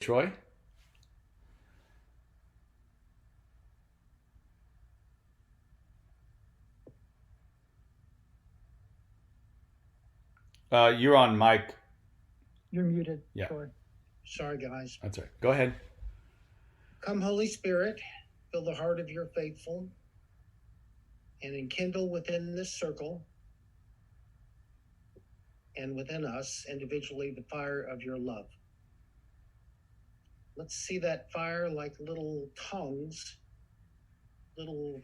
Troy? You're on mic. You're muted, Yeah, Troy. Sorry, guys. that's right. Go ahead. Come, Holy Spirit, fill the heart of your faithful and enkindle within this circle and within us individually the fire of your love. Let's see that fire like little tongues, little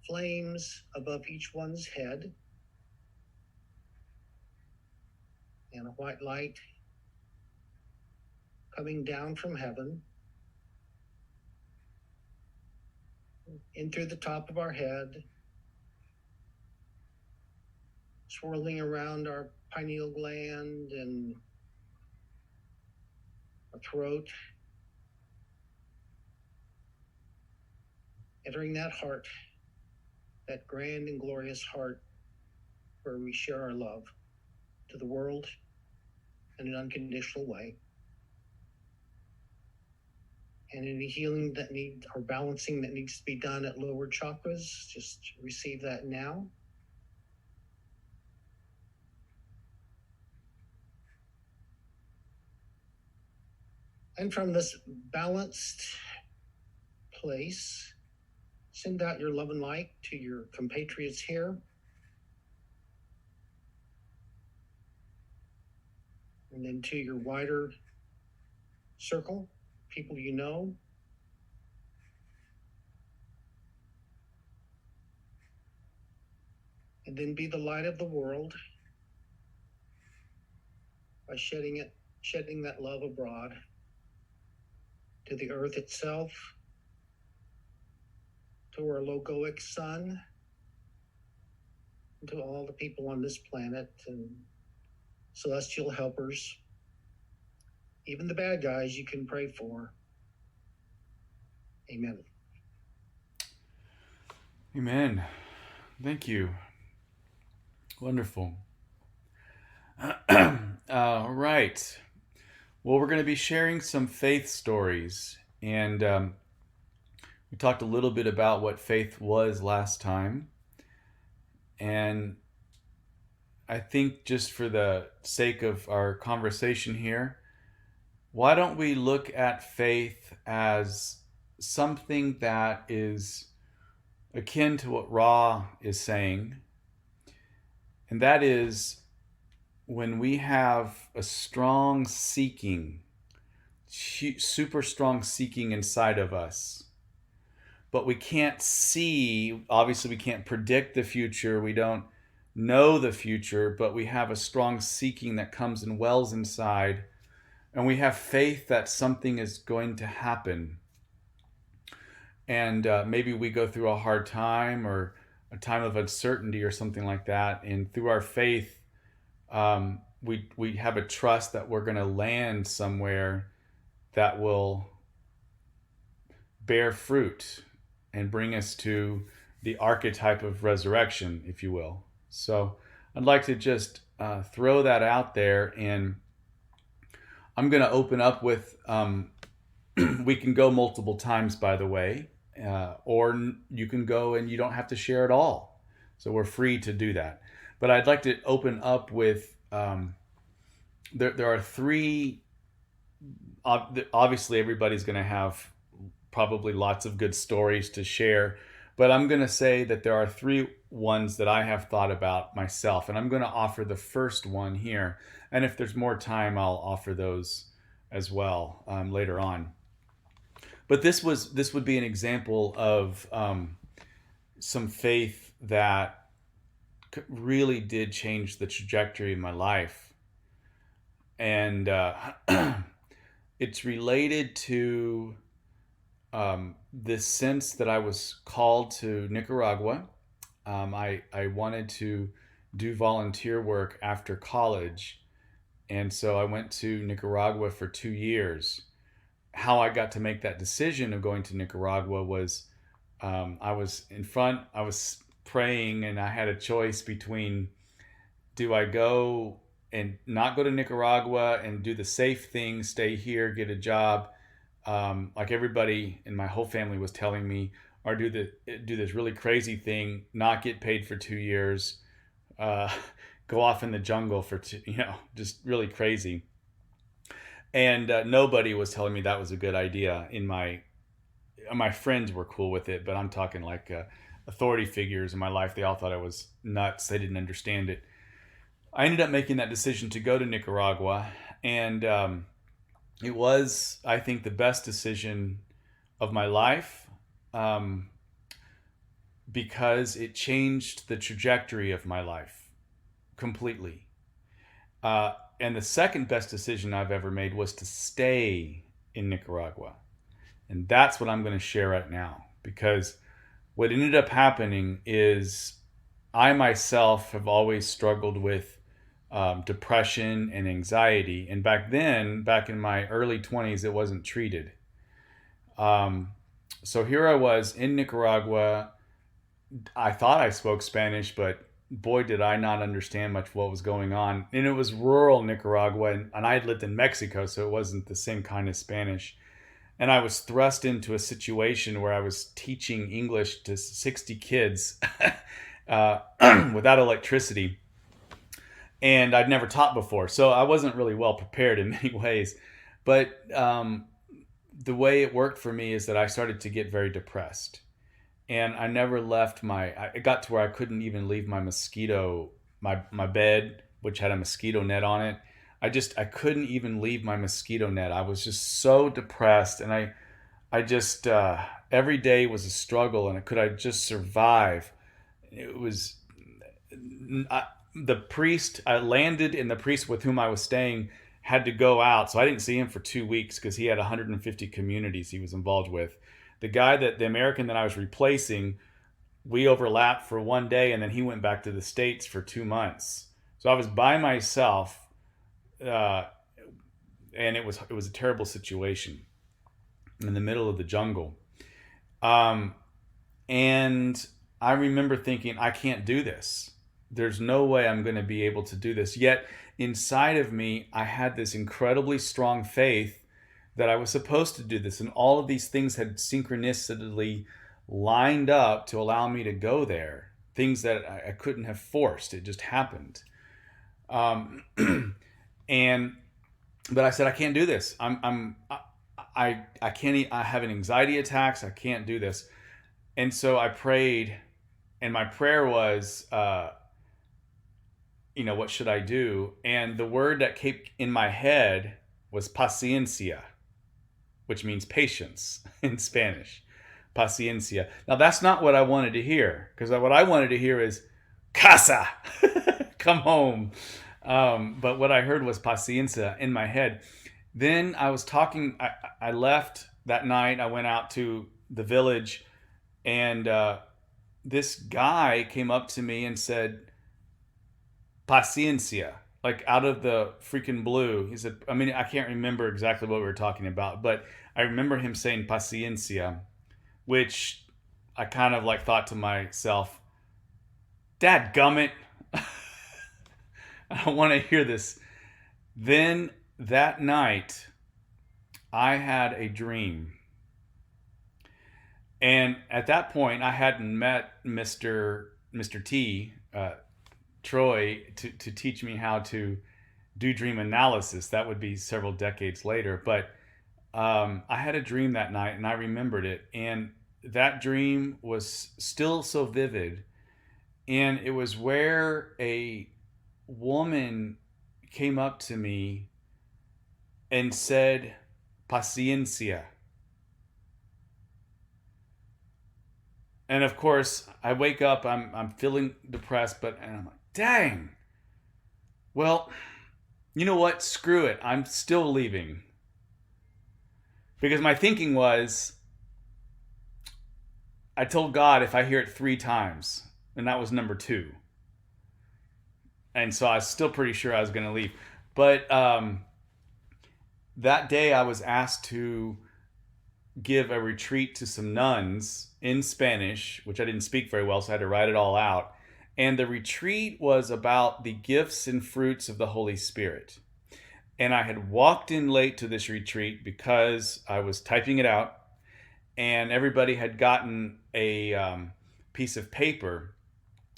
flames above each one's head, and a white light coming down from heaven in through the top of our head, swirling around our pineal gland and our throat, entering that heart, that grand and glorious heart where we share our love to the world in an unconditional way. And any healing that needs or balancing that needs to be done at lower chakras, just receive that now. And from this balanced place, send out your love and light to your compatriots here. And then to your wider circle, people you know. And then be the light of the world by shedding that love abroad to the earth itself, to our logoic sun, and to all the people on this planet and celestial helpers, even the bad guys you can pray for. Amen. Amen. Thank you. Wonderful. All right. Well, we're going to be sharing some faith stories. And we talked a little bit about what faith was last time. And I think just for the sake of our conversation here, why don't we look at faith as something that is akin to what Ra is saying? And that is when we have a strong seeking, super strong seeking inside of us, but we can't see, obviously, we can't predict the future. We don't know the future, but we have a strong seeking that comes and wells inside. And we have faith that something is going to happen. And maybe we go through a hard time or a time of uncertainty or something like that. And through our faith, we have a trust that we're going to land somewhere that will bear fruit and bring us to the archetype of resurrection, if you will. So I'd like to just throw that out there, and I'm going to open up with we can go multiple times, by the way, or you can go and you don't have to share at all. So we're free to do that. But I'd like to open up with there are three. Obviously, everybody's going to have probably lots of good stories to share, but I'm going to say that there are three ones that I have thought about myself, and I'm going to offer the first one here. And if there's more time, I'll offer those as well later on. But this would be an example of some faith that really did change the trajectory of my life, and it's related to this sense that I was called to Nicaragua. I wanted to do volunteer work after college, and so I went to Nicaragua for 2 years. How I got to make that decision of going to Nicaragua was I was praying, and I had a choice between, do I go and not go to Nicaragua and do the safe thing, stay here, get a job, like everybody in my whole family was telling me, or do this really crazy thing, not get paid for 2 years, uh, go off in the jungle for just really crazy. And nobody was telling me that was a good idea. In my friends were cool with it, but I'm talking like authority figures in my life. They all thought I was nuts. They didn't understand it. I ended up making that decision to go to Nicaragua, and it was, I think, the best decision of my life, um, because it changed the trajectory of my life completely. And the second best decision I've ever made was to stay in Nicaragua. And that's what I'm going to share right now. Because what ended up happening is I myself have always struggled with depression and anxiety. And back then, back in my early 20s, it wasn't treated. Um, so here I was in Nicaragua. I thought I spoke Spanish, but boy, did I not understand much what was going on. And it was rural Nicaragua, and I had lived in Mexico, so it wasn't the same kind of Spanish. And I was thrust into a situation where I was teaching English to 60 kids uh, without electricity. And I'd never taught before. So I wasn't really well prepared in many ways. But the way it worked for me is that I started to get very depressed. And I never left it got to where I couldn't even leave my bed, which had a mosquito net on it. I couldn't even leave my mosquito net. I was just so depressed, and I just every day was a struggle, and could I just survive? It was the priest. I landed, and the priest with whom I was staying had to go out, so I didn't see him for 2 weeks because he had 150 communities he was involved with. The American that I was replacing, we overlapped for one day, and then he went back to the States for 2 months. So I was by myself, uh, and it was a terrible situation in the middle of the jungle. Um, and I remember thinking, I can't do this. There's no way I'm going to be able to do this. Yet inside of me, I had this incredibly strong faith that I was supposed to do this, and all of these things had synchronistically lined up to allow me to go there. Things that I couldn't have forced; it just happened. Um, and but I said, I can't do this. I can't. I have an anxiety attacks. I can't do this. And so I prayed, and my prayer was, what should I do? And the word that came in my head was paciencia, which means patience in Spanish. Paciencia. Now, that's not what I wanted to hear, because what I wanted to hear is casa, come home. But what I heard was paciencia in my head. Then I was talking, I left that night. I went out to the village, and this guy came up to me and said, paciencia, like out of the freaking blue. He said, I mean, I can't remember exactly what we were talking about, but I remember him saying paciencia, which I kind of like thought to myself, Dad gummit, I don't want to hear this. Then that night, I had a dream. And at that point, I hadn't met Mr. T, Troy, to teach me how to do dream analysis. That would be several decades later. But I had a dream that night, and I remembered it. And that dream was still so vivid. And it was where a woman came up to me and said, paciencia. And of course, I wake up, I'm feeling depressed, and I'm like, dang. Well, you know what? Screw it. I'm still leaving. Because my thinking was, I told God if I hear it 3 times, and that was number 2. And so I was still pretty sure I was going to leave. But that day I was asked to give a retreat to some nuns in Spanish, which I didn't speak very well, so I had to write it all out. And the retreat was about the gifts and fruits of the Holy Spirit. And I had walked in late to this retreat because I was typing it out, and everybody had gotten a piece of paper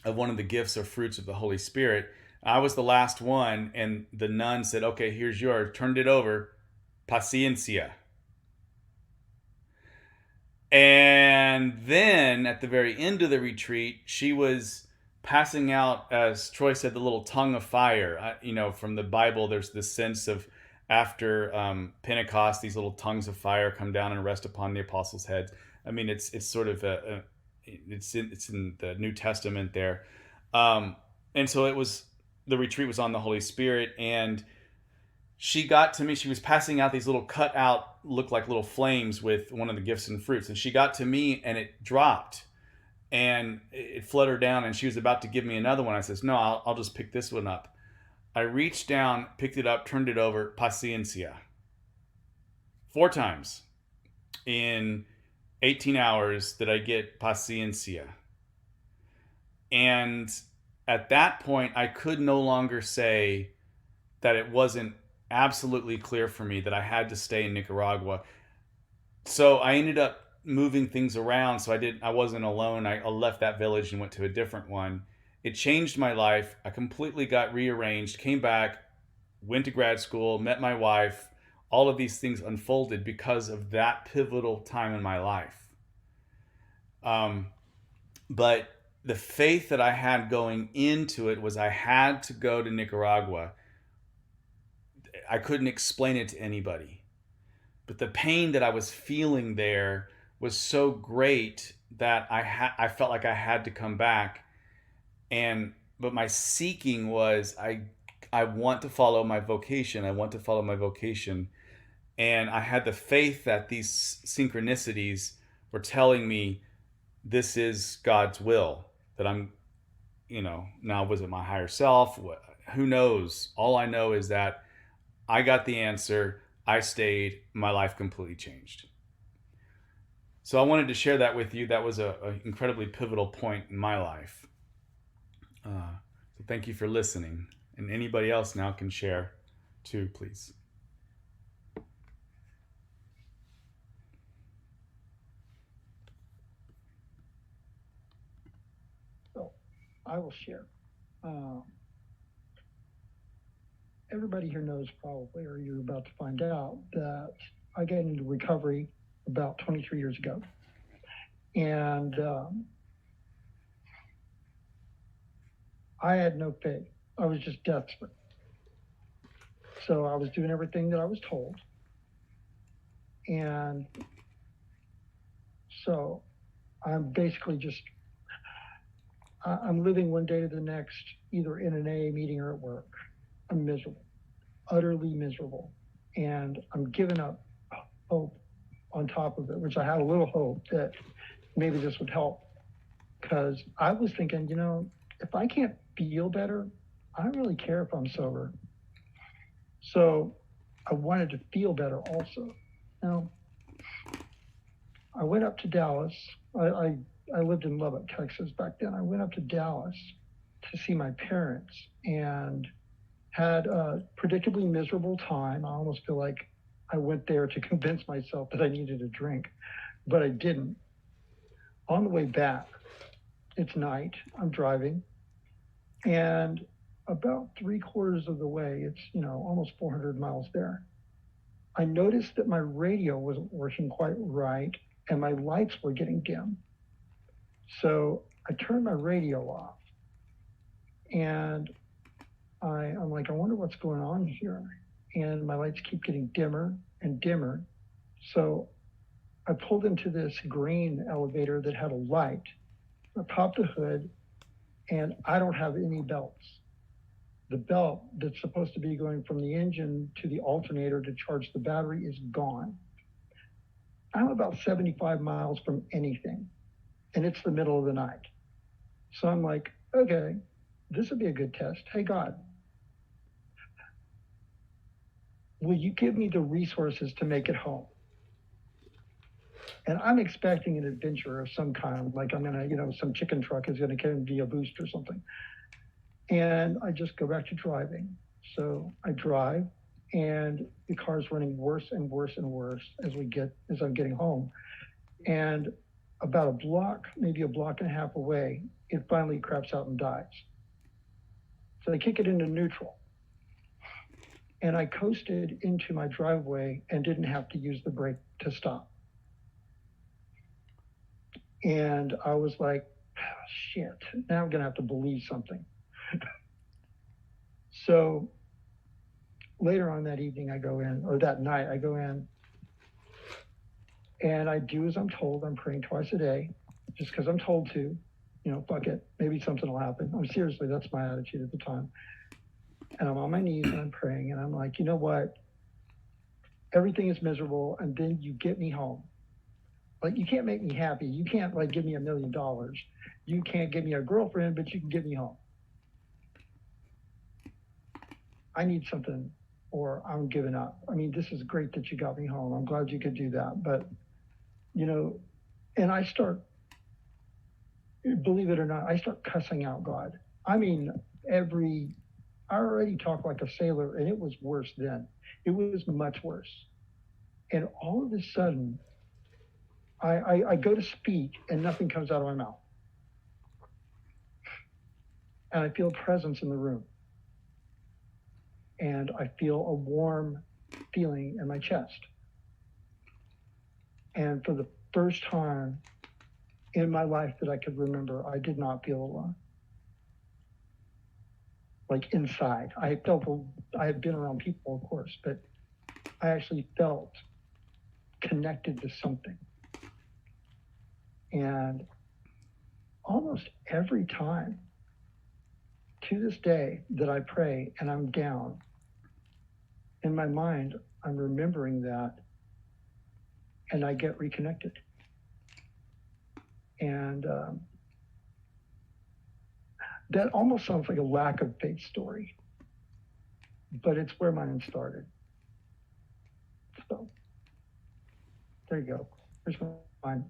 of one of the gifts or fruits of the Holy Spirit. I was the last one, and the nun said, "Okay, here's yours." Turned it over, paciencia. And then at the very end of the retreat, she was passing out, as Troy said, the little tongue of fire. From the Bible, there's this sense of after Pentecost, these little tongues of fire come down and rest upon the apostles' heads. I mean, it's sort of it's in the New Testament there, and so the retreat was on the Holy Spirit, and she got to me. She was passing out these little cut out, look like little flames with one of the gifts and fruits. And she got to me and it dropped and it fluttered down. And she was about to give me another one. I says, "No, I'll just pick this one up." I reached down, picked it up, turned it over, paciencia. 4 times in 18 hours did I get paciencia. And at that point, I could no longer say that it wasn't absolutely clear for me that I had to stay in Nicaragua. So I ended up moving things around. So I wasn't alone. I left that village and went to a different one. It changed my life. I completely got rearranged, came back, went to grad school, met my wife. All of these things unfolded because of that pivotal time in my life. But the faith that I had going into it was I had to go to Nicaragua. I couldn't explain it to anybody. But the pain that I was feeling there was so great that I felt like I had to come back. But my seeking was I want to follow my vocation. I want to follow my vocation. And I had the faith that these synchronicities were telling me this is God's will, that now was it my higher self? Who knows? All I know is that I got the answer. I stayed. My life completely changed. So I wanted to share that with you. That was an incredibly pivotal point in my life. So thank you for listening. And anybody else now can share too, please. So I will share. Everybody here knows probably, or you're about to find out, that I got into recovery about 23 years ago. And I had no faith. I was just desperate. So I was doing everything that I was told. And so I'm basically I'm living one day to the next, either in an AA meeting or at work. I'm miserable, utterly miserable. And I'm giving up hope on top of it, which I had a little hope that maybe this would help. Because I was thinking, if I can't feel better, I don't really care if I'm sober. So I wanted to feel better also. Now, I went up to Dallas. I lived in Lubbock, Texas back then. I went up to Dallas to see my parents and had a predictably miserable time. I almost feel like I went there to convince myself that I needed a drink, but I didn't. On the way back, it's night, I'm driving, and about 3/4 of the way, it's, almost 400 miles there, I noticed that my radio wasn't working quite right and my lights were getting dim. So I turned my radio off and I'm like, I wonder what's going on here. And my lights keep getting dimmer and dimmer. So I pulled into this green elevator that had a light. I popped the hood and I don't have any belts. The belt that's supposed to be going from the engine to the alternator to charge the battery is gone. I'm about 75 miles from anything, and it's the middle of the night. So I'm like, okay, this would be a good test. Hey, God, will you give me the resources to make it home? And I'm expecting an adventure of some kind, like I'm gonna, some chicken truck is gonna give me a boost or something. And I just go back to driving. So I drive, and the car's running worse and worse and worse as I'm getting home. And about a block, maybe a block and a half away, it finally craps out and dies. So I kick it into neutral. And I coasted into my driveway and didn't have to use the brake to stop. And I was like, oh, shit, now I'm going to have to believe something. So later on that evening, I go in, or that night, I go in, and I do as I'm told. I'm praying twice a day, just because I'm told to. Fuck it. Maybe something will happen. Seriously, that's my attitude at the time. And I'm on my knees and I'm praying, and I'm like, you know what? Everything is miserable, and then you get me home. Like, you can't make me happy. You can't, like, give me $1 million. You can't give me a girlfriend, but you can get me home. I need something, or I'm giving up. This is great that you got me home. I'm glad you could do that. But, and I start, believe it or not, I start cussing out God. I already talk like a sailor, and it was worse then. It was much worse. And all of a sudden, I go to speak, and nothing comes out of my mouth. And I feel a presence in the room. And I feel a warm feeling in my chest. And for the first time in my life that I could remember, I did not feel alone. Like, inside. I had been around people, of course, but I actually felt connected to something. And almost every time to this day that I pray and I'm down, in my mind, I'm remembering that, and I get reconnected. And that almost sounds like a lack of faith story, but it's where mine started. So there you go. There's mine.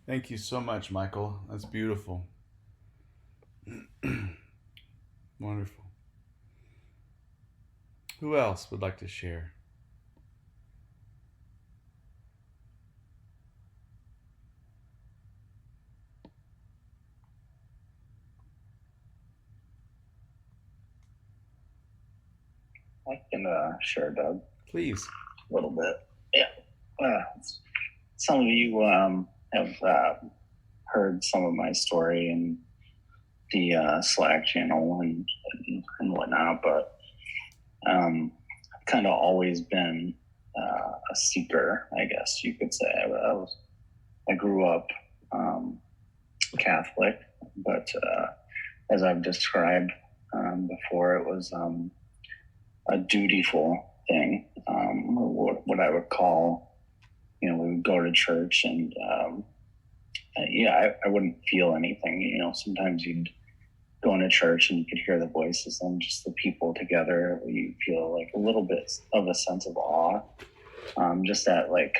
Thank you so much, Michael. That's beautiful. Wonderful. Who else would like to share? I can share, Doug. Please. A little bit. Yeah. Some of you have heard some of my story in the Slack channel and whatnot, but I've kind of always been a seeker, I guess you could say. I grew up Catholic, but as I've described before, it was a dutiful thing, what I would call, we would go to church and, I wouldn't feel anything. Sometimes you'd go into church and you could hear the voices and just the people together. You feel like a little bit of a sense of awe, just at like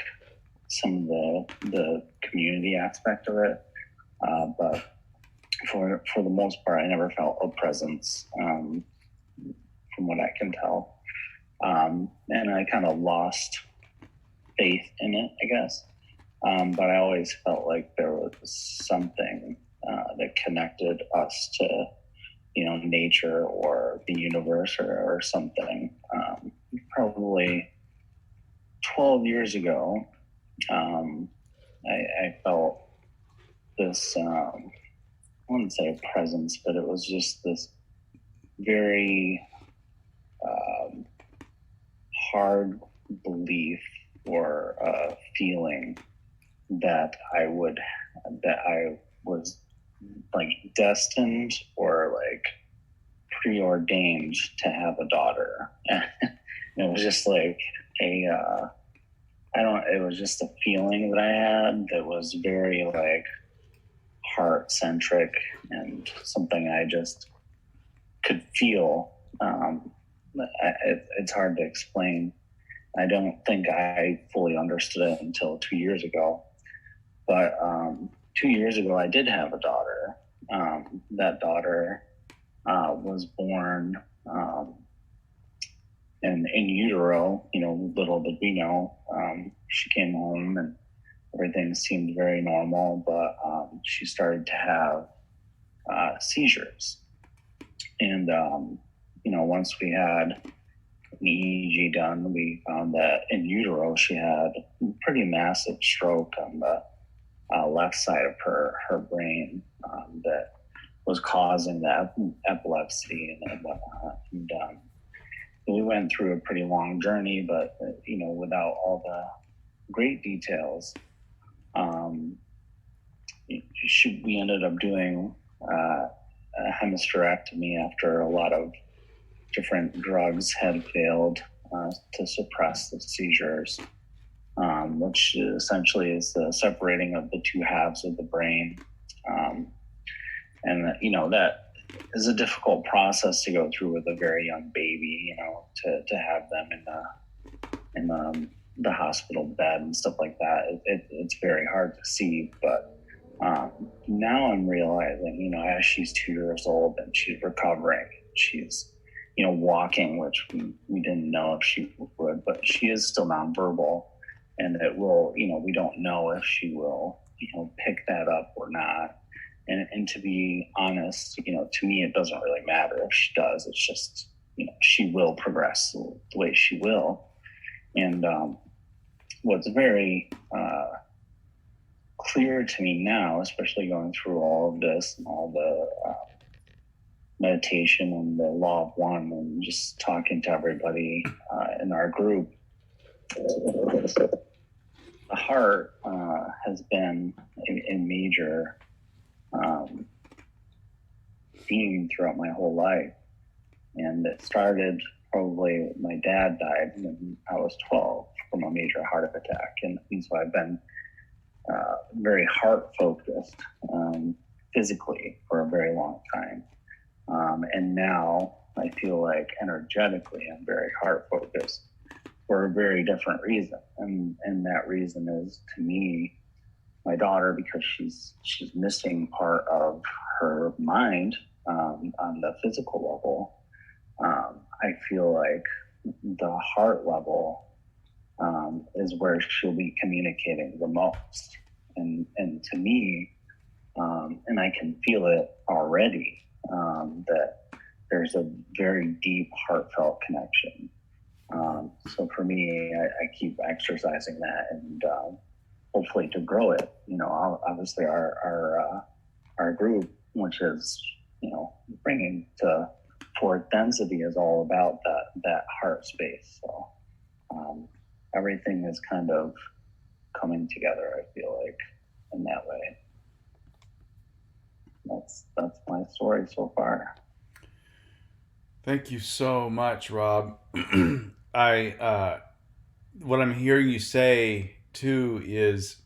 some of the community aspect of it. But for the most part, I never felt a presence, from what I can tell. And I kind of lost faith in it, I guess. But I always felt like there was something that connected us to, nature or the universe or something. Probably 12 years ago, I felt this, I wouldn't say a presence, but it was just this very hard belief or feeling that I was like destined or like preordained to have a daughter. And it was just like it was just a feeling that I had that was very like heart centric and something I just could feel. It's hard to explain. I don't think I fully understood it until 2 years ago. But 2 years ago, I did have a daughter. That daughter was born in utero. Little did we know. She came home and everything seemed very normal, but she started to have seizures. And once we had an EEG done, we found that in utero she had a pretty massive stroke on the left side of her brain that was causing the epilepsy and whatnot. And we went through a pretty long journey, but without all the great details. We ended up doing a hemisterectomy after a lot of different drugs had failed to suppress the seizures, which essentially is the separating of the two halves of the brain. And that is a difficult process to go through with a very young baby, to have them in the hospital bed and stuff like that. It's very hard to see, but now I'm realizing, as she's 2 years old and she's recovering, she's, walking, which we didn't know if she would, but she is still nonverbal, and it will, we don't know if she will, pick that up or not. And to be honest, to me, it doesn't really matter if she does. It's just, she will progress the way she will. And what's very clear to me now, especially going through all of this and all the meditation and the law of one and just talking to everybody in our group, the heart has been a major theme throughout my whole life. And it started probably, my dad died when I was 12 from a major heart attack. And so I've been very heart focused physically for a very long time. And now I feel like energetically I'm very heart focused for a very different reason. And that reason is, to me, my daughter, because she's missing part of her mind on the physical level. I feel like the heart level is where she'll be communicating the most. And to me, and I can feel it already, that there's a very deep, heartfelt connection. So for me, I keep exercising that and hopefully to grow it. Obviously our group, which is, bringing to fourth density, is all about that heart space. So everything is kind of coming together, I feel like, in that way. That's my story so far. Thank you so much, Rob. What I'm hearing you say too is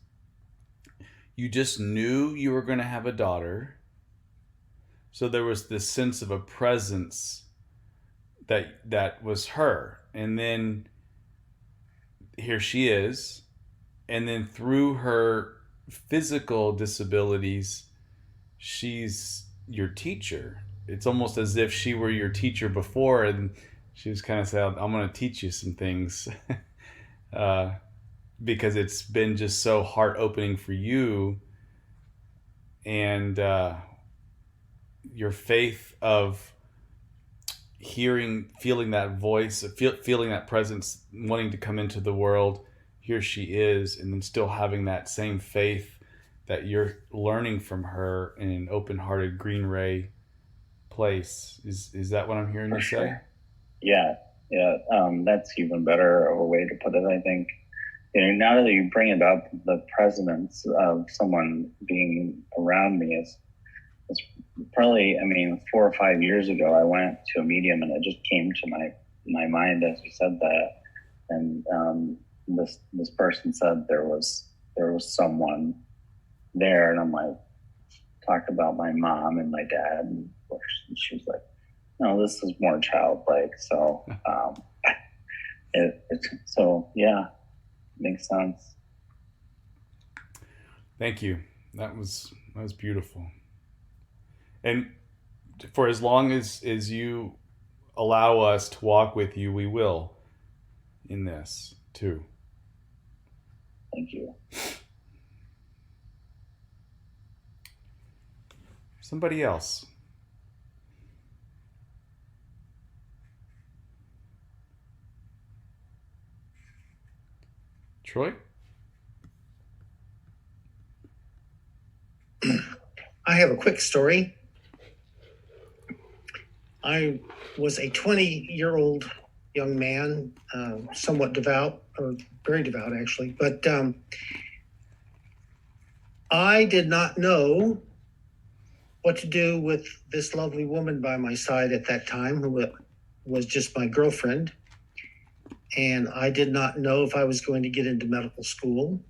you just knew you were going to have a daughter. So there was this sense of a presence that was her. And then here she is. And then through her physical disabilities, she's your teacher. It's almost as if she were your teacher before, and she was kind of saying, I'm going to teach you some things. Because it's been just so heart opening for you. And your faith of feeling that voice, feeling that presence, wanting to come into the world. Here she is, and then still having that same faith that you're learning from her in an open-hearted green ray place. Is that what I'm hearing you say? Yeah. That's even better of a way to put it, I think. Now that you bring it up, the presence of someone being around me is probably, 4 or 5 years ago, I went to a medium and it just came to my mind as you said that. And this person said there was someone there, and I'm like, talked about my mom and my dad, and she was like, no, this is more childlike. So So yeah, makes sense. Thank you. That was beautiful. And for as long as you allow us to walk with you, we will in this too. Thank you. Somebody else. Troy? I have a quick story. I was a 20-year-old young man, somewhat devout, or very devout actually, but I did not know what to do with this lovely woman by my side at that time, who was just my girlfriend. And I did not know if I was going to get into medical school.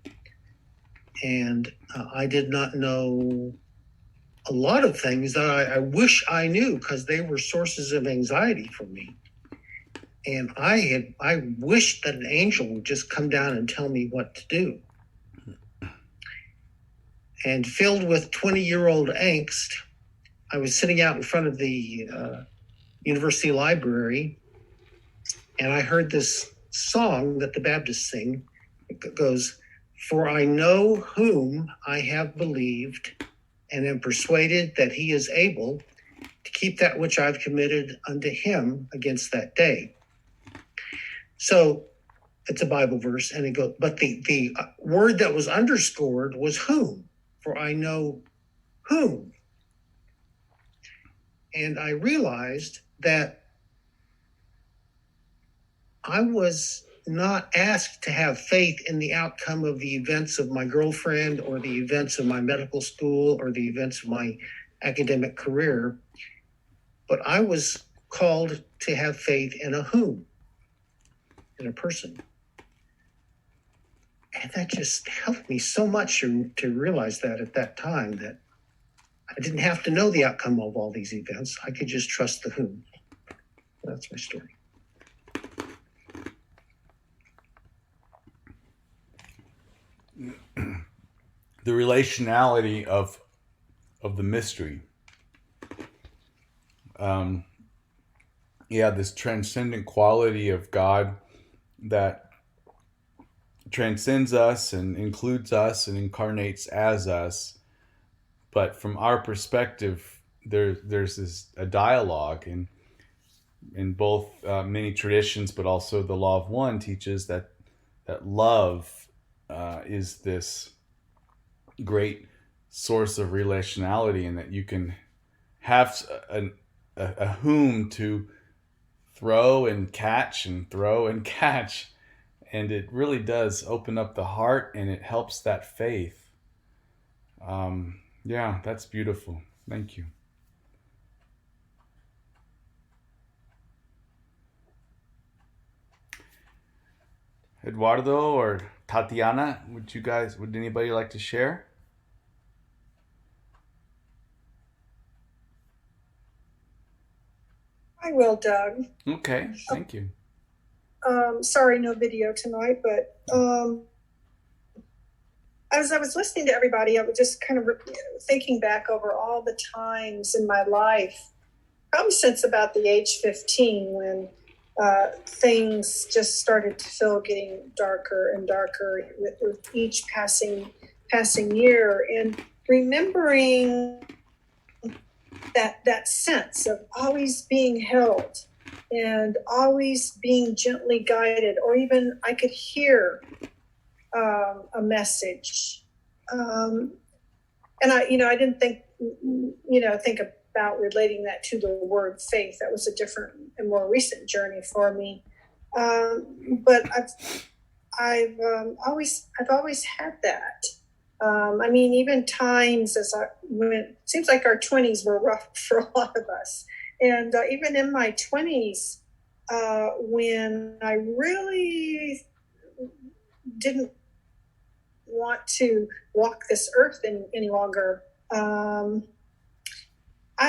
And I did not know a lot of things that I wish I knew, because they were sources of anxiety for me. And I wished that an angel would just come down and tell me what to do. And filled with 20-year-old angst, I was sitting out in front of the university library, and I heard this song that the Baptists sing. It goes, "For I know whom I have believed, and am persuaded that he is able to keep that which I've committed unto him against that day." So it's a Bible verse, and it goes, but the word that was underscored was whom. For I know whom. And I realized that I was not asked to have faith in the outcome of the events of my girlfriend, or the events of my medical school, or the events of my academic career, but I was called to have faith in a whom, in a person. And that just helped me so much to realize that at that time, that I didn't have to know the outcome of all these events. I could just trust the whom. That's my story. The relationality of the mystery. This transcendent quality of God that transcends us and includes us and incarnates as us. But from our perspective, there's a dialogue, and in both many traditions, but also the law of one teaches that love is this great source of relationality, and that you can have a whom to throw and catch and throw and catch, and it really does open up the heart, and it helps that faith. That's beautiful. Thank you. Eduardo or Tatiana, would anybody like to share? I will, Doug. Okay, thank you. Sorry, no video tonight, but as I was listening to everybody, I was just kind of thinking back over all the times in my life, probably since about the age 15, when things just started to feel getting darker and darker with each passing year, and remembering that sense of always being held and always being gently guided, or even I could hear a message. And I didn't think about relating that to the word faith. That was a different and more recent journey for me. But I've always had that. Even times as I went, seems like our 20s were rough for a lot of us. And even in my 20s, when I really didn't want to walk this earth any longer, I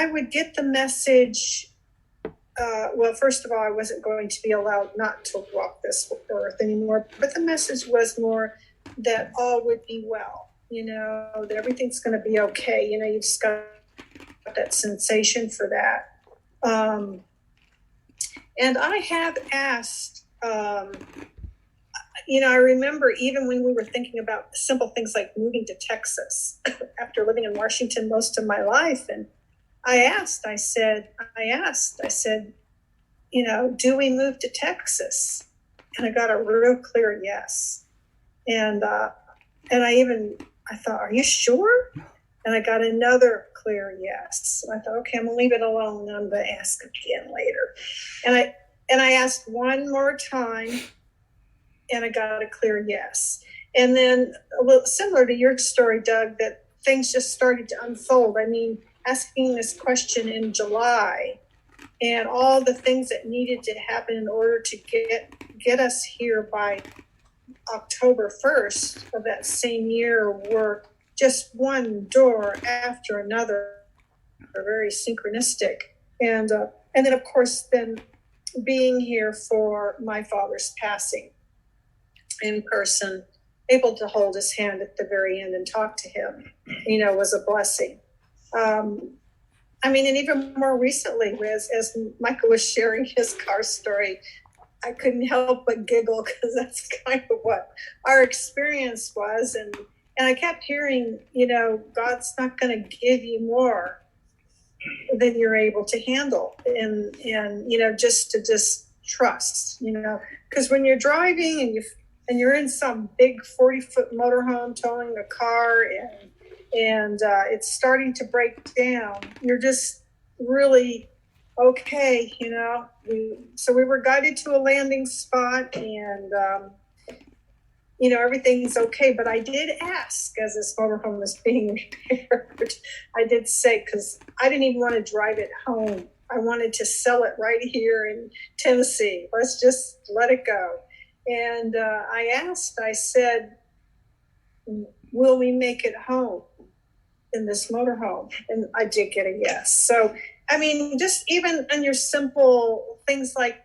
would get the message well, first of all, I wasn't going to be allowed not to walk this earth anymore. But the message was more that all would be well, that everything's going to be okay. You just got that sensation for that. And I have asked, I remember even when we were thinking about simple things like moving to Texas after living in Washington most of my life. And I said, do we move to Texas? And I got a real clear yes. And I thought, are you sure? And I got another clear yes. And I thought, okay, I'm gonna leave it alone. And I'm gonna ask again later. And I asked one more time, and I got a clear yes. And then a little similar to your story, Doug, that things just started to unfold. I mean, asking this question in July and all the things that needed to happen in order to get us here by October 1st of that same year were just one door after another, very synchronistic. And then, of course, then being here for my father's passing in person, able to hold his hand at the very end and talk to him, was a blessing. And even more recently, as Michael was sharing his car story, I couldn't help but giggle because that's kind of what our experience was. And I kept hearing, God's not going to give you more than you're able to handle. And just trust, because when you're driving and you're in some big 40-foot motorhome towing a car and it's starting to break down, you're just really okay, So we were guided to a landing spot, and everything's okay. But I did ask, as this motorhome was being repaired, I did say, because I didn't even want to drive it home. I wanted to sell it right here in Tennessee. Let's just let it go. And I said, will we make it home in this motorhome? And I did get a yes. So, just even on your simple things like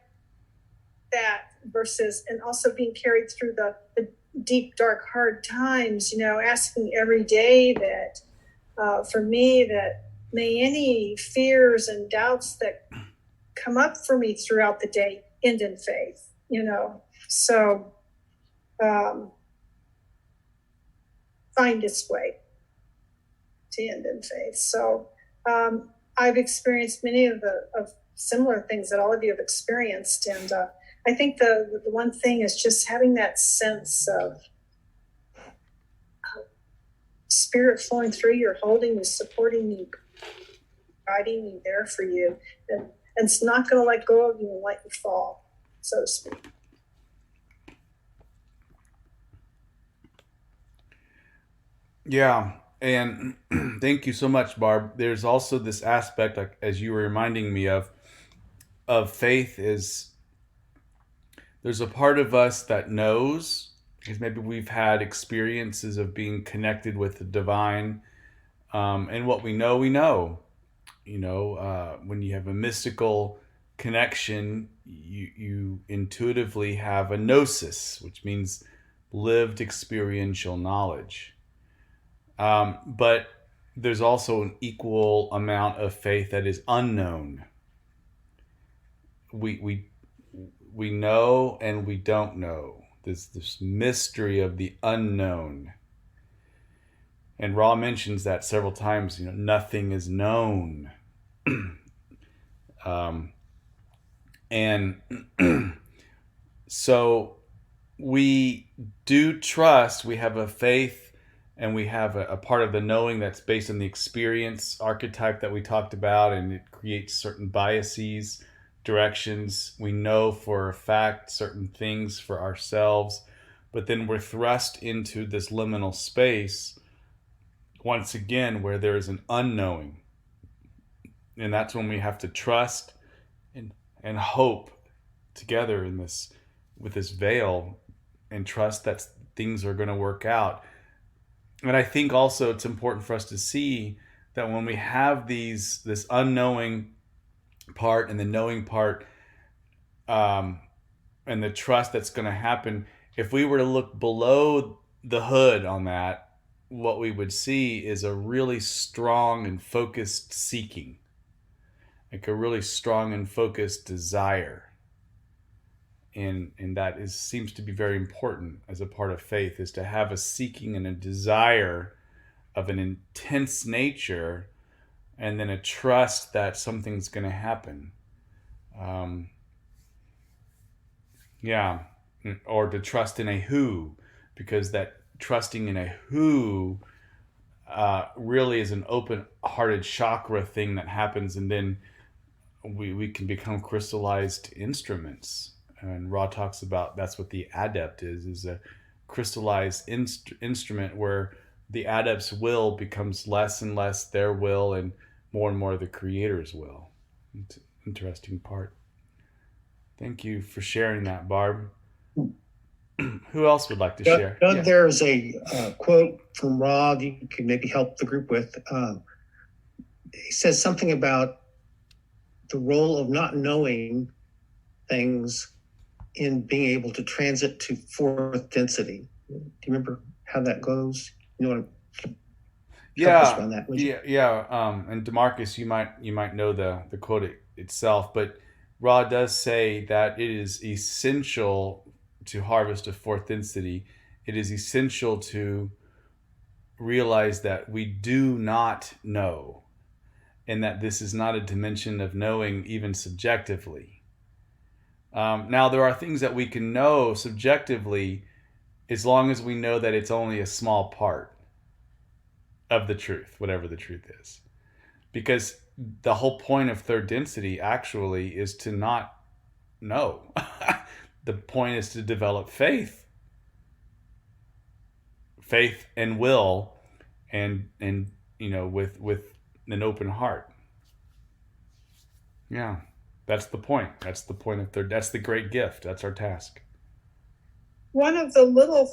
that versus, and also being carried through the deep, dark, hard times, asking every day that, for me, that may any fears and doubts that come up for me throughout the day end in faith, So, find its way to end in faith. So, I've experienced many of similar things that all of you have experienced. And I think the one thing is just having that sense of spirit flowing through you, holding you, supporting you, guiding you, there for you. And it's not going to let go of you and let you fall, so to speak. Yeah. And thank you so much, Barb. There's also this aspect, like as you were reminding me of faith, is there's a part of us that knows, because maybe we've had experiences of being connected with the divine, and what we know, we know. When you have a mystical connection, you intuitively have a gnosis, which means lived experiential knowledge. But there's also an equal amount of faith that is unknown. We know and we don't know. There's this mystery of the unknown. And Ra mentions that several times. Nothing is known. And so we do trust. We have a faith. And we have a part of the knowing that's based on the experience archetype that we talked about, and it creates certain biases, directions. We know for a fact certain things for ourselves, but then we're thrust into this liminal space once again where there is an unknowing. And that's when we have to trust and hope together in this, with this veil, and trust that things are going to work out. And I think also it's important for us to see that when we have this unknowing part and the knowing part, um, and the trust that's going to happen, if we were to look below the hood on that, what we would see is a really strong and focused seeking, like a really strong and focused desire. And that is seems to be very important as a part of faith, is to have a seeking and a desire of an intense nature, and then a trust that something's going to happen. Um, yeah, or to trust in a who, because that trusting in a who really is an open-hearted chakra thing that happens, and then we can become crystallized instruments. And Ra talks about that's what the adept is a crystallized instrument where the adept's will becomes less and less their will and more the creator's will. It's an interesting part. Thank you for sharing that, Barb. Who else would like to share? Doug, Yeah. there's a quote from Rob you can maybe help the group with. He says something about the role of not knowing things in being able to transit to fourth density. Do you remember how that goes? You want to help us around that, would you? Yeah. And Demarcus, you might know the quote itself, but Ra does say that it is essential to harvest a fourth density. It is essential to realize that we do not know, and that this is not a dimension of knowing, even subjectively. Now, there are things that we can know subjectively, as long as we know that it's only a small part of the truth, whatever the truth is. Because the whole point of third density actually is to not know. The point is to develop faith and will, and with an open heart. Yeah, that's the point. That's the point of third. That's the great gift. That's our task. One of the little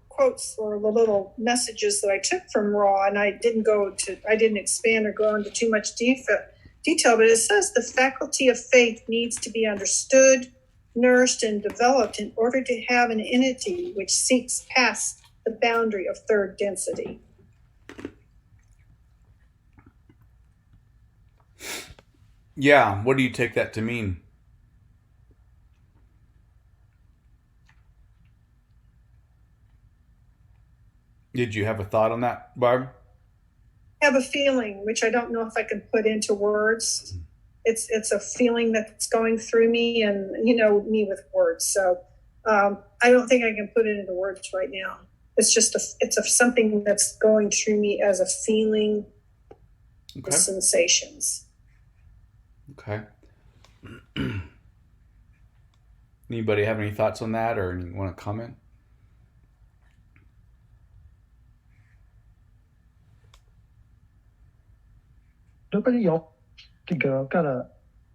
quotes or the little messages that I took from Raw, and I didn't expand or go into too much detail, but it says the faculty of faith needs to be understood, nourished, and developed in order to have an entity which seeks past the boundary of third density. Yeah, what do you take that to mean? Did you have a thought on that, Barb? I have a feeling, which I don't know if I can put into words. It's a feeling that's going through me, and me with words. So I don't think I can put it into words right now. It's just something that's going through me as a feeling, Okay. of sensations. Okay. Anybody have any thoughts on that, or want to comment? Nobody else to go. I've got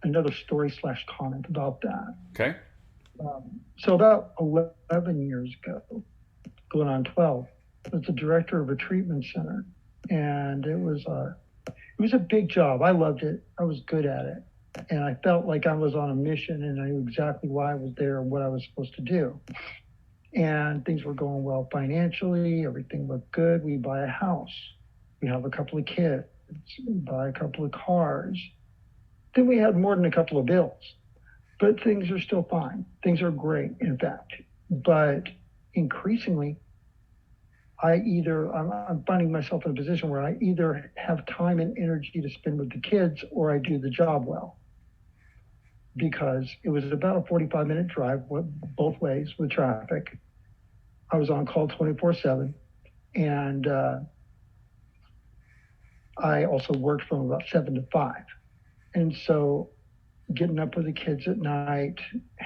another story / comment about that. Okay. So about 11 years ago, going on 12, I was the director of a treatment center, and it was a big job. I loved it. I was good at it, and I felt like I was on a mission, and I knew exactly why I was there and what I was supposed to do. And things were going well financially. Everything looked good. We buy a house. We have a couple of kids. We buy a couple of cars. Then we had more than a couple of bills, but things are still fine. Things are great, in fact. But increasingly, I'm finding myself in a position where I either have time and energy to spend with the kids, or I do the job well. Because it was about a 45-minute drive both ways with traffic. I was on call 24/7, and I also worked from about 7 to 5. And so getting up with the kids at night,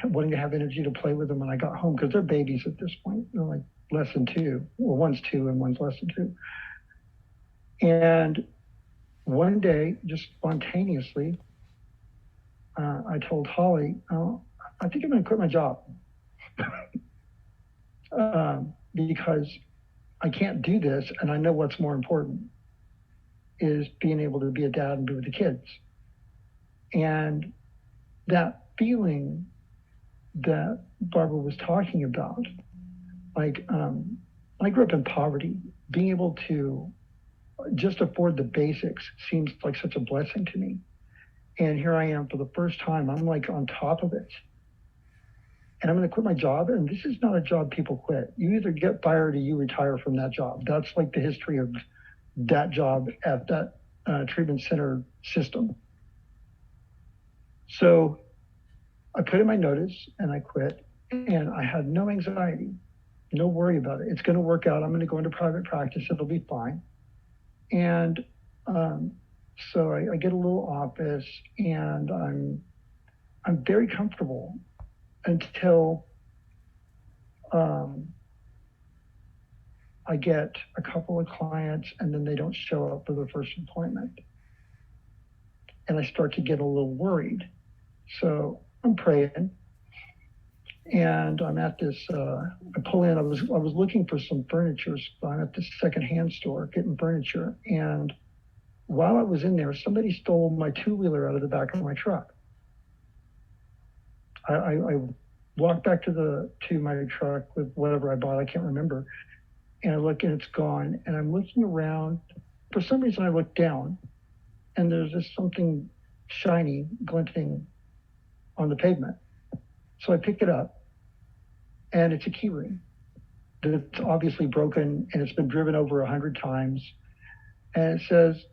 wanting to have energy to play with them when I got home, because they're babies at this point. They're like less than 2, or one's 2 and one's less than 2. And one day, just spontaneously, I told Holly, I think I'm going to quit my job because I can't do this, and I know what's more important is being able to be a dad and be with the kids. And that feeling that Barbara was talking about, like, I grew up in poverty. Being able to just afford the basics seems like such a blessing to me. And here I am for the first time, I'm like on top of it. And I'm going to quit my job. And this is not a job people quit. You either get fired or you retire from that job. That's like the history of that job at that treatment center system. So I put in my notice and I quit. And I had no anxiety, no worry about it. It's going to work out. I'm going to go into private practice. It'll be fine. And so I get a little office, and I'm very comfortable until I get a couple of clients, and then they don't show up for their first appointment, and I start to get a little worried. So I'm praying, and I'm at this. I pull in. I was looking for some furniture. So I'm at this secondhand store getting furniture, and while I was in there, somebody stole my two-wheeler out of the back of my truck. I walked back to my truck with whatever I bought. I can't remember. And I look, and it's gone. And I'm looking around. For some reason, I look down, and there's just something shiny, glinting on the pavement. So I pick it up, and it's a key ring that's obviously broken, and it's been driven over 100 times. And it says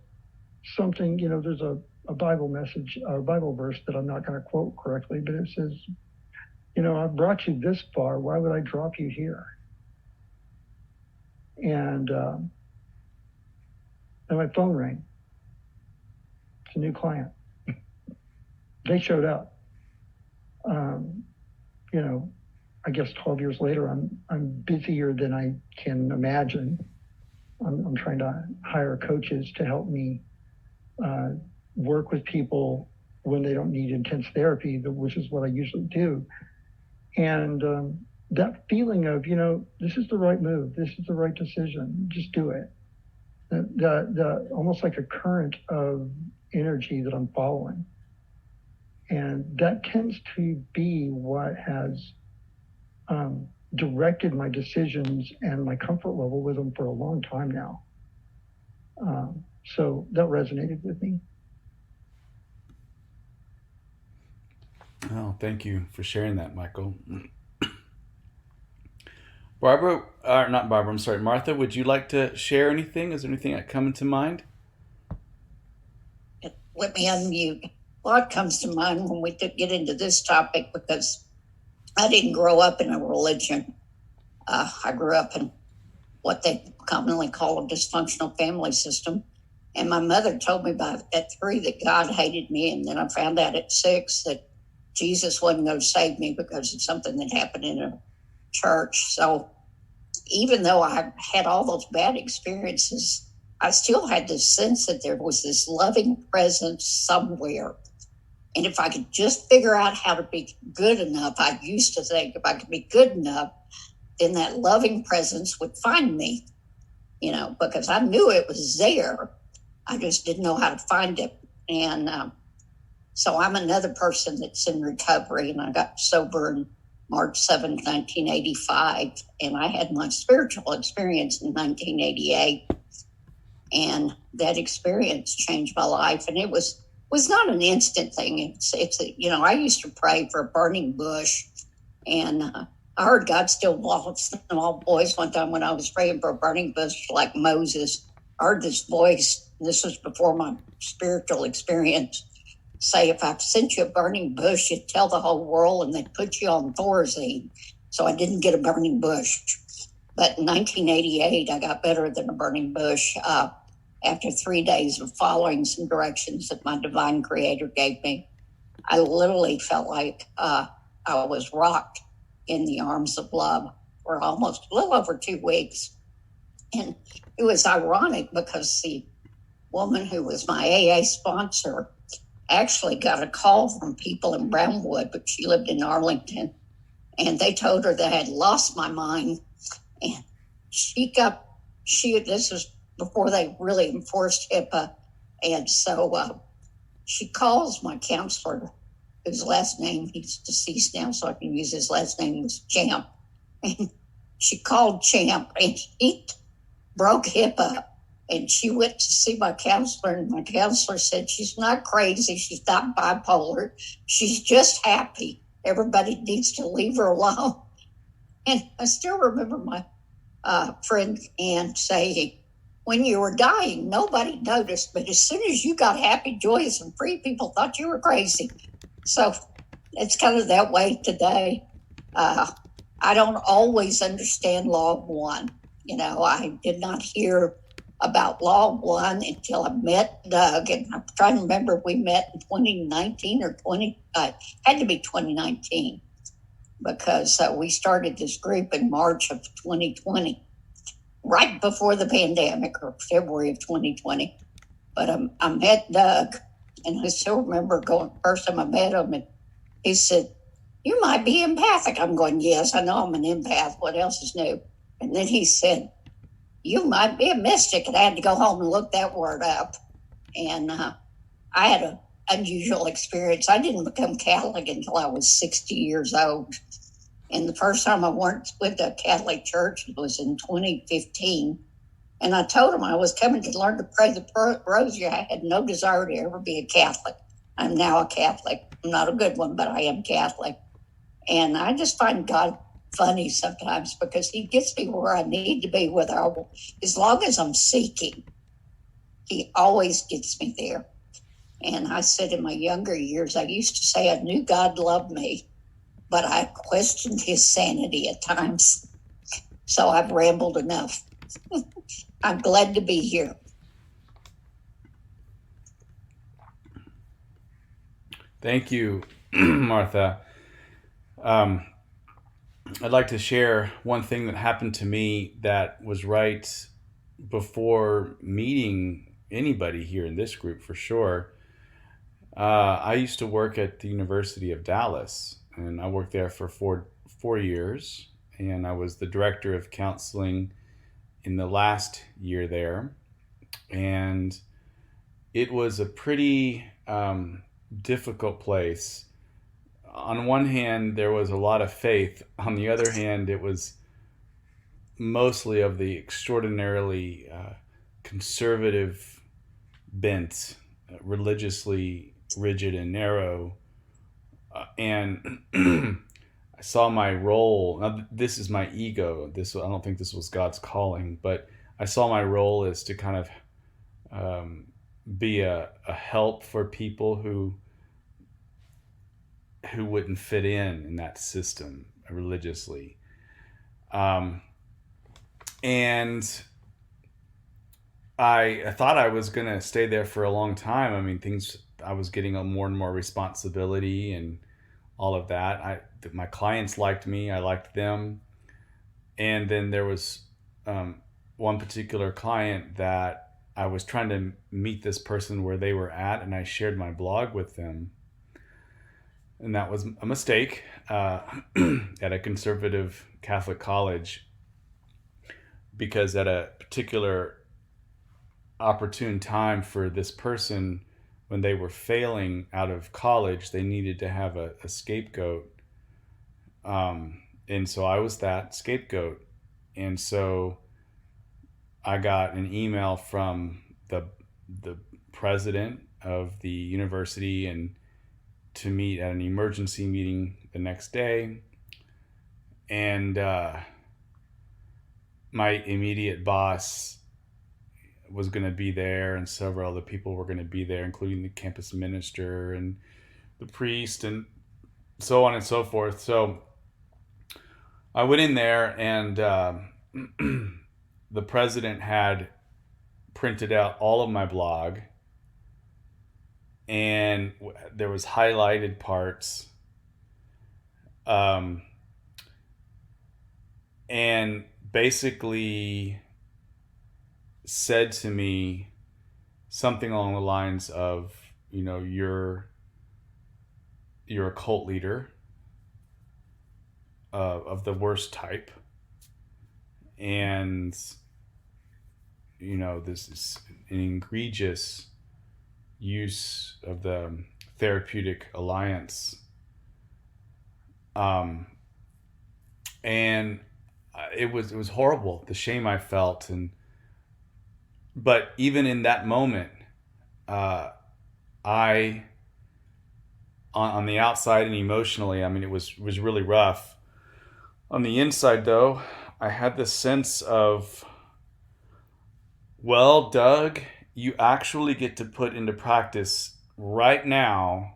something, there's a Bible message, a Bible verse that I'm not going to quote correctly, but it says, I brought you this far. Why would I drop you here? And my phone rang. It's a new client. They showed up. I guess 12 years later, I'm busier than I can imagine. I'm trying to hire coaches to help me work with people when they don't need intense therapy, which is what I usually do. And that feeling of, this is the right move, this is the right decision, just do it. The almost like a current of energy that I'm following. And that tends to be what has directed my decisions and my comfort level with them for a long time now. So that resonated with me. Oh, thank you for sharing that, Michael. Barbara, not Barbara, I'm sorry, Martha, would you like to share anything? Is there anything that come into mind? Let me unmute. A lot comes to mind when we get into this topic, because I didn't grow up in a religion. I grew up in what they commonly call a dysfunctional family system. And my mother told me at 3 that God hated me. And then I found out at 6 that Jesus wasn't going to save me because of something that happened in a church. So even though I had all those bad experiences, I still had this sense that there was this loving presence somewhere. And if I could just figure out how to be good enough, I used to think if I could be good enough, then that loving presence would find me, because I knew it was there. I just didn't know how to find it. And so I'm another person that's in recovery, and I got sober in March 7th, 1985. And I had my spiritual experience in 1988. And that experience changed my life. And it was not an instant thing. It's I used to pray for a burning bush, and I heard God still small voice one time when I was praying for a burning bush like Moses. I heard this voice. This was before my spiritual experience. Say, if I sent you a burning bush, you'd tell the whole world, and they'd put you on Thorazine. So I didn't get a burning bush. But in 1988, I got better than a burning bush. After 3 days of following some directions that my divine creator gave me, I literally felt like I was rocked in the arms of love for almost a little over 2 weeks. And it was ironic because the woman who was my AA sponsor actually got a call from people in Brownwood, but she lived in Arlington. And they told her that I had lost my mind. And this was before they really enforced HIPAA. And so she calls my counselor, whose last name, he's deceased now, so I can use his last name, was Champ. And she called Champ, and he broke hip up. And she went to see my counselor, and my counselor said, she's not crazy. She's not bipolar. She's just happy. Everybody needs to leave her alone. And I still remember my friend Ann saying, when you were dying, nobody noticed. But as soon as you got happy, joyous, and free, people thought you were crazy. So it's kind of that way today. I don't always understand Law 1. I did not hear about Law 1 until I met Doug. And I'm trying to remember if we met in 2019 or had to be 2019, because we started this group in March of 2020, right before the pandemic, or February of 2020. But I met Doug, and I still remember first time I met him, and he said, you might be empathic. I'm going, yes, I know I'm an empath. What else is new? And then he said, you might be a mystic. And I had to go home and look that word up. And I had an unusual experience. I didn't become Catholic until I was 60 years old. And the first time I went to a Catholic church was in 2015. And I told him I was coming to learn to pray the rosary. I had no desire to ever be a Catholic. I'm now a Catholic. I'm not a good one, but I am Catholic. And I just find God funny sometimes, because he gets me where I need to be, as long as I'm seeking. He always gets me there. And I said in my younger years, I used to say I knew God loved me, but I questioned his sanity at times. So I've rambled enough. I'm glad to be here. Thank you, Martha. I'd like to share one thing that happened to me that was right before meeting anybody here in this group, for sure. I used to work at the University of Dallas, and I worked there for four years, and I was the director of counseling in the last year there. And it was a pretty difficult place. On one hand, there was a lot of faith. On the other hand, it was mostly of the extraordinarily conservative bent, religiously rigid and narrow. And I saw my role. Now, this is my ego. I don't think this was God's calling, but I saw my role as to kind of be a help for people who wouldn't fit in that system religiously. And I thought I was going to stay there for a long time. I mean, I was getting a more and more responsibility and all of that. My clients liked me. I liked them. And then there was one particular client that I was trying to meet this person where they were at, and I shared my blog with them. And that was a mistake at a conservative Catholic college, because at a particular opportune time for this person, when they were failing out of college, they needed to have a scapegoat. And so I was that scapegoat. And so I got an email from the president of the university and to meet at an emergency meeting the next day. And my immediate boss was going to be there, and several other people were going to be there, including the campus minister and the priest and so on and so forth. So I went in there, and the president had printed out all of my blog, and there was highlighted parts, and basically said to me something along the lines of, you're a cult leader of the worst type, and this is an egregious use of the therapeutic alliance. Um, and it was horrible, the shame I felt. But even in that moment, uh, I on the outside and emotionally, I mean, it was really rough. On the inside, though, I had this sense of, well, Doug, you actually get to put into practice right now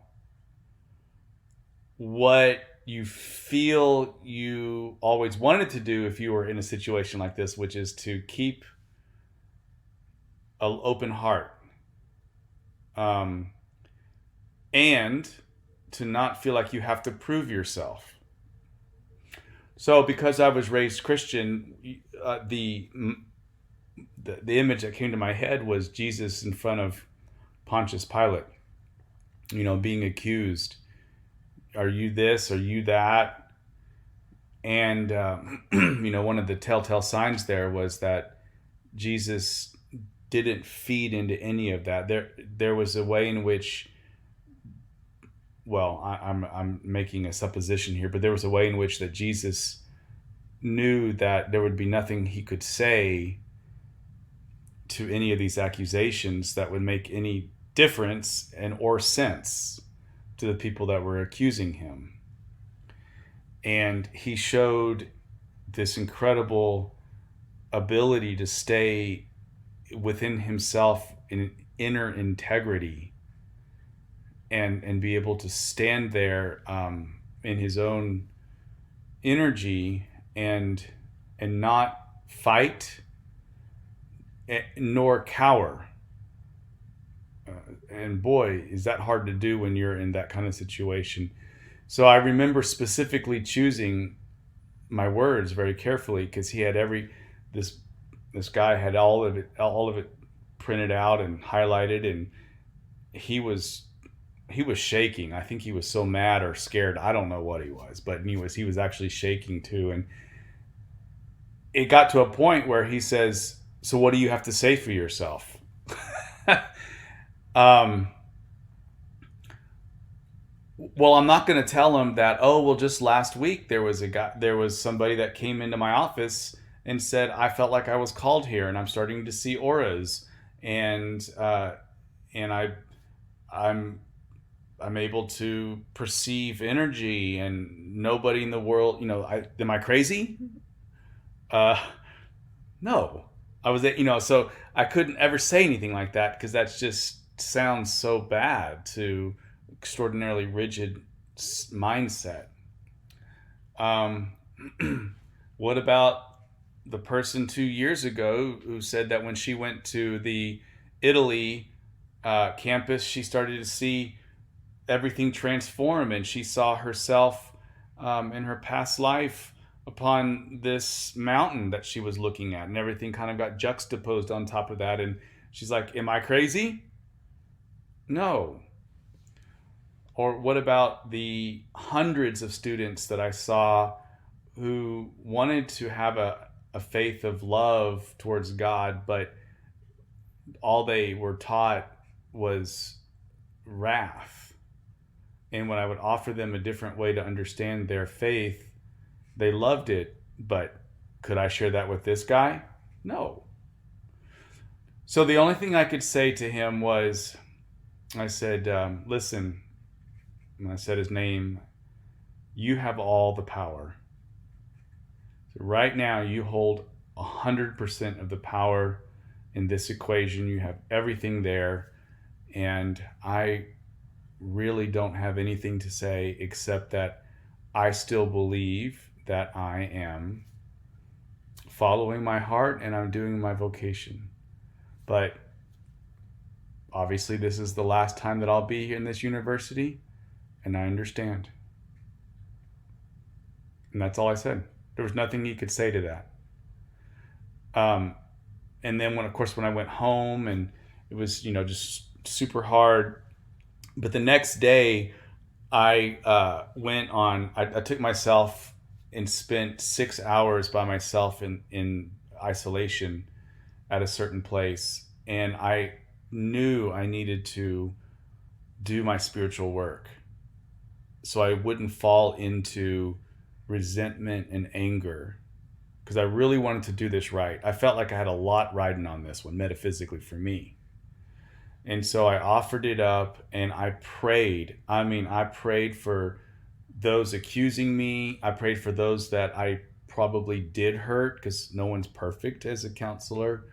what you feel you always wanted to do if you were in a situation like this, which is to keep an open heart, um, and to not feel like you have to prove yourself. So, because I was raised Christian, the image that came to my head was Jesus in front of Pontius Pilate, being accused. Are you this? Are you that? And one of the telltale signs there was that Jesus didn't feed into any of that. There was a way in which, well, I'm making a supposition here, but there was a way in which that Jesus knew that there would be nothing he could say to any of these accusations that would make any difference and or sense to the people that were accusing him. And he showed this incredible ability to stay within himself in inner integrity, and be able to stand there in his own energy, and not fight nor cower. And boy, is that hard to do when you're in that kind of situation. So I remember specifically choosing my words very carefully, because he had this guy had all of it printed out and highlighted, and he was shaking. I think he was so mad or scared. I don't know what he was, but he was actually shaking too. And it got to a point where he says, "So what do you have to say for yourself?" Well, I'm not going to tell him that, oh, well, just last week there was somebody that came into my office and said, I felt like I was called here and I'm starting to see auras, and and I'm able to perceive energy, and nobody in the world, am I crazy? No, I was, so I couldn't ever say anything like that, because that's just sounds so bad to extraordinarily rigid mindset. Um, what about the person 2 years ago who said that when she went to the Italy campus, she started to see everything transform, and she saw herself in her past life upon this mountain that she was looking at, and everything kind of got juxtaposed on top of that, and she's like, am I crazy? No. Or what about the hundreds of students that I saw who wanted to have a faith of love towards God, but all they were taught was wrath? And when I would offer them a different way to understand their faith, they loved it. But could I share that with this guy? No. So the only thing I could say to him was, I said, listen, and I said his name, you have all the power. So right now you hold 100% of the power in this equation. You have everything there. And I really don't have anything to say except that I still believe that I am following my heart and I'm doing my vocation. But obviously this is the last time that I'll be here in this university, and I understand. And that's all I said. There was nothing he could say to that. And then when I went home, and it was, just super hard. But the next day I I took myself and spent 6 hours by myself in isolation at a certain place. And knew I needed to do my spiritual work so I wouldn't fall into resentment and anger, because I really wanted to do this right. I felt like I had a lot riding on this one metaphysically for me. And so I offered it up and I prayed. I mean, I prayed for those accusing me. I prayed for those that I probably did hurt, because no one's perfect as a counselor.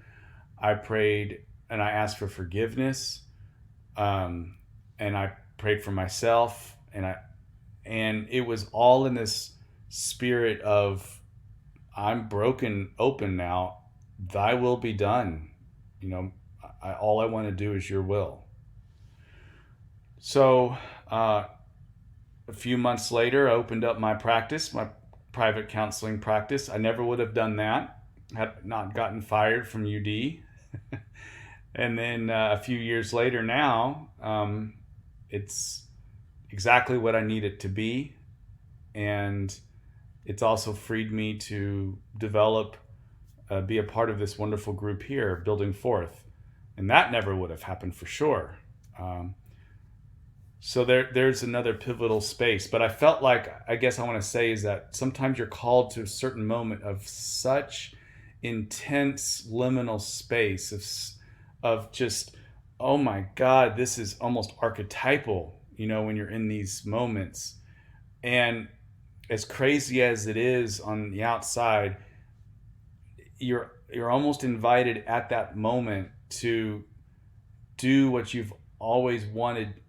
I prayed and I asked for forgiveness. And I prayed for myself, and it was all in this spirit of, I'm broken open now. Thy will be done. You know, all I want to do is your will. So a few months later, I opened up my practice, my private counseling practice. I never would have done that had not gotten fired from UD. And then a few years later now, it's exactly what I need it to be. And it's also freed me to develop, be a part of this wonderful group here, Building Forth. And that never would have happened for sure. So there's another pivotal space. But I felt like, I guess I want to say is that sometimes you're called to a certain moment of such intense liminal space of just, oh my God, this is almost archetypal, you know, when you're in these moments. And as crazy as it is on the outside, you're almost invited at that moment to do what you've always wanted,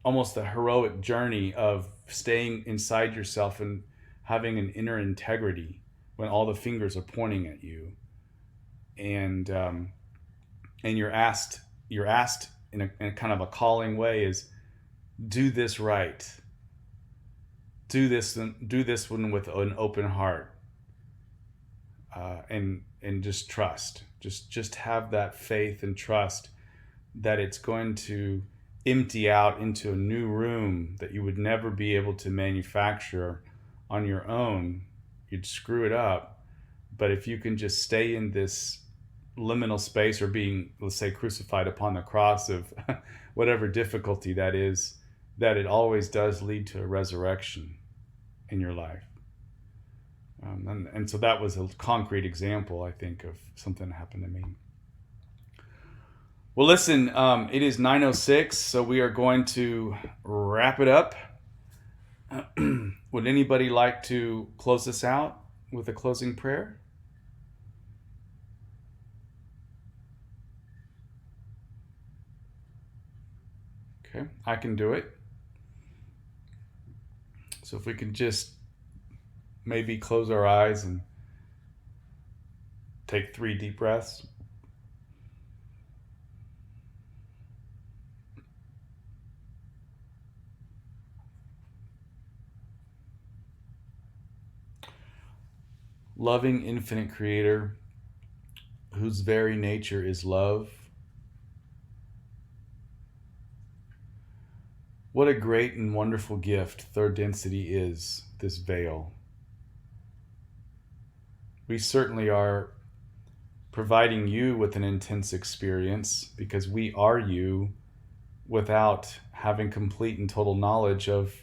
almost the heroic journey of staying inside yourself and having an inner integrity when all the fingers are pointing at you. And you're asked in a kind of a calling way is, do this right. Do this one with an open heart, and just trust. Just have that faith and trust that it's going to empty out into a new room that you would never be able to manufacture on your own. You'd screw it up. But if you can just stay in this liminal space, or being, let's say, crucified upon the cross of whatever difficulty that is, that it always does lead to a resurrection in your life. And so that was a concrete example, I think, of something that happened to me. Well, listen, it is 9:06, so we are going to wrap it up. Would anybody like to close this out with a closing prayer? Okay, I can do it. So if we could just maybe close our eyes and take 3 deep breaths. Loving infinite creator, whose very nature is love, what a great and wonderful gift third density is, this veil. We certainly are providing you with an intense experience, because we are you without having complete and total knowledge of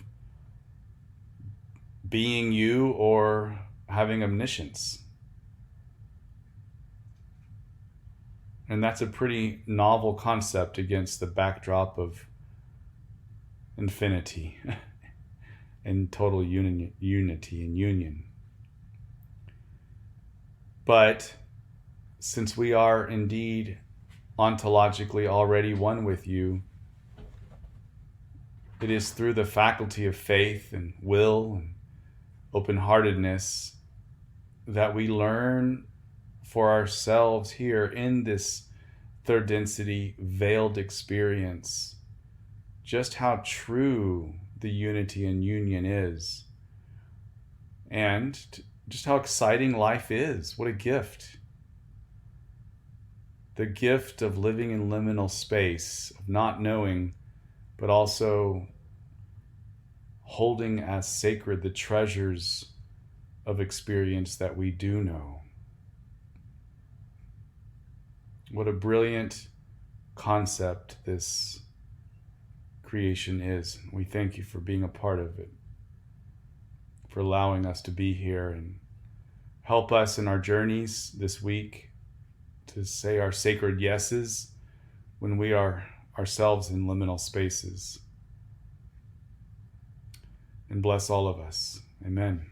being you or having omniscience. And that's a pretty novel concept against the backdrop of infinity and total unity and union. But since we are indeed ontologically already one with you, it is through the faculty of faith and will and open-heartedness that we learn for ourselves here in this third density veiled experience just how true the unity and union is, and just how exciting life is. What a gift. The gift of living in liminal space, of not knowing, but also holding as sacred the treasures of experience that we do know. What a brilliant concept this creation is. We thank you for being a part of it, for allowing us to be here, and help us in our journeys this week to say our sacred yeses when we are ourselves in liminal spaces. And bless all of us. Amen.